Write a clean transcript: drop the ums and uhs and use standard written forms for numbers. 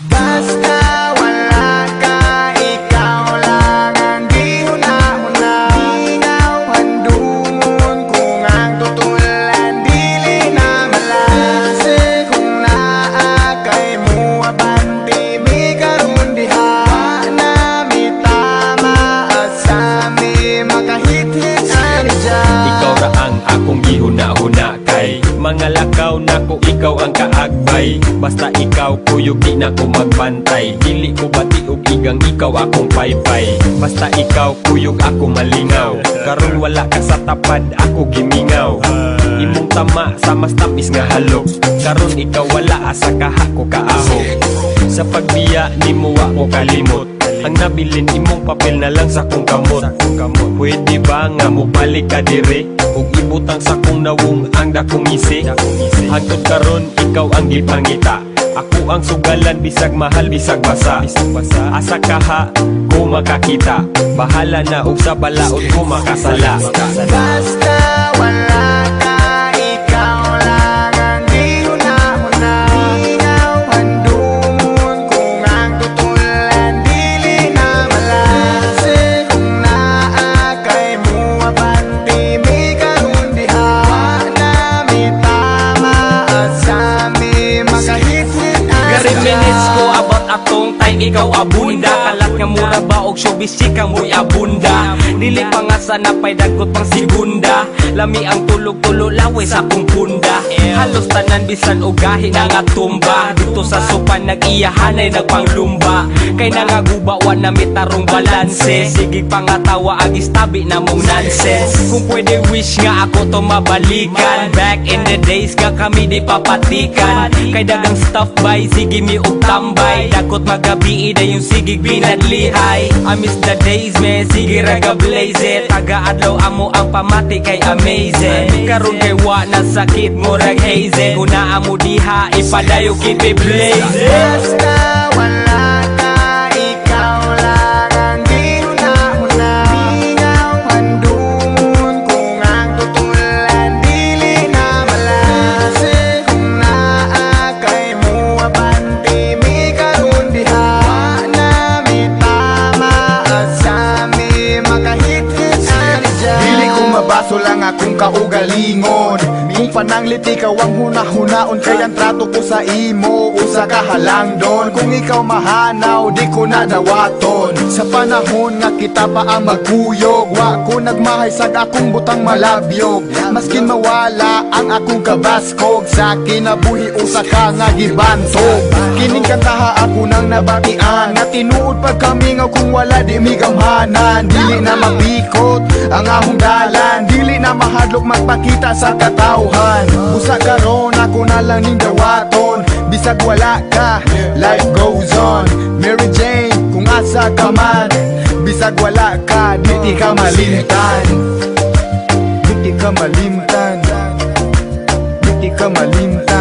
Basta wala ka, ikaw lang ang di huna-huna. Ingaw handungon kung ang tutulan dili na malase. Kung naa kay mo abanti mi karon diha na mi tama asami makahit-hit ani dyan. Ikaw ra ang akong gihuna-huna kay mga lakaw nako ikaw ang kaagbay. Basta ikaw kuyog di na ko magbantay. Dili ko bati og igang ikaw akong paypay. Basta ikaw kuyog ako malingaw. Karon wala ka sa tapad ako gimingaw. Imong tama sa mas tapis nga halok. Karon ikaw wala asa kaha ko kaaho. Sa pagbiya nimo wa ko kalimot. Ang nabilin imong papel na lang sa kong kamot. Pwede ba nga mo balik ka dire ug ibutang sa kong nawong ang dakong isi. Hangtod karon ikaw ang gipangita. Ako ang sugalan bisag mahal bisag basa. Asa kaha ko makakita. Bahala na ug sa balaod ko makasala. Basta wala ka, ikaw lang ang di huna-huna. Ingaw handungon kung ang tutulan dili na malase. Kung naa kay mo abanti mi karon diha na mi tama asami makahit-hit Gari minutes ko about atong time ikaw abunda. Kalat nga mura ba og showbiz chika mo'y abunda. Dili pa nga sana pa'y dagot pang segunda. Lami ang tulog-tulo laway sa akong punda. Halos tanan bisan og gahi na nga tumba. Dito sa sopan nag-iyahanay nagpanglumba. Kay nangagubawan na mitarong balanse. Sige pa nga tawa agis tabi na mong nonsense. Kung pwede wish nga ako to mabalikan. Back in the days nga kami di papatikan. Kay dagang stuff by sige mi og tambay. Dagot magabi ida yung sigig binadlihay. I miss the days man, sige raga blaze it. Taga-adlaw amo ang pamati kay amazing. Karon kay wa na sakit mo rag haze. Kung naa mo diha ipadayo keep it blazing. Basta wala ka, ikaw lang ang di huna-huna. Ingaw handungon kung ang tutulan dili na malase. Kung naa kay mo abanti mi karon diha na mi tama asami makahit-hit ani dyan. Dili ko mabaso lang akong kaugalingon. Kung pananglit ikaw ang huna-hunaon, kaya ang trato ko sa imo usa ka halang doon. Kung ikaw mahanaw, di ko na dawaton. Sa panahon nga kita pa ang magkuyog, wa ko nagmahay sa akong butang malabyog. Maskin mawala ang akong kabaskog, sa kinabuhi usa ka nga gibantog. Kining kantaha ako nang nabatian, nga tinuod pag kami nga kung wala di migamhanan. Dili na mapikot ang ahong dalan, dili na mahadlok magpakita sa katawhan. Usa karon ako na lang ning dawaton. Bisag wala ka, life goes on. Mary Jane, kung asa ka man. Bisag wala ka, di ka malimtan. Di ka malimtan. Di ka malimtan.